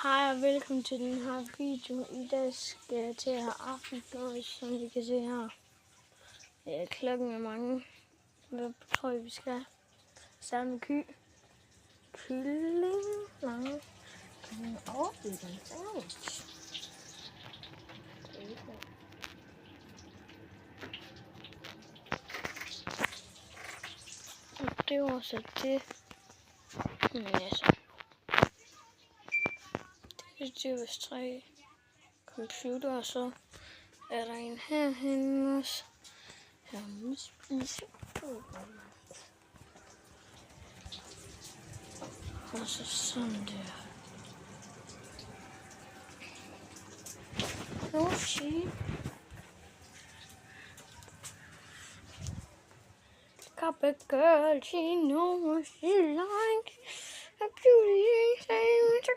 Hej og velkommen til den her video. I dag skal jeg til at have aftensmad, som vi kan se her. Klokken er mange. Hvad tror I, vi skal? Starte med kylling. Nej. Og det var så det. Altså. Det var 3 computer, og så er der en herhenne også. Her må spise. Og så sådan der. No sheep. Got a girl, she knows what she likes. A beauty ain't saying what you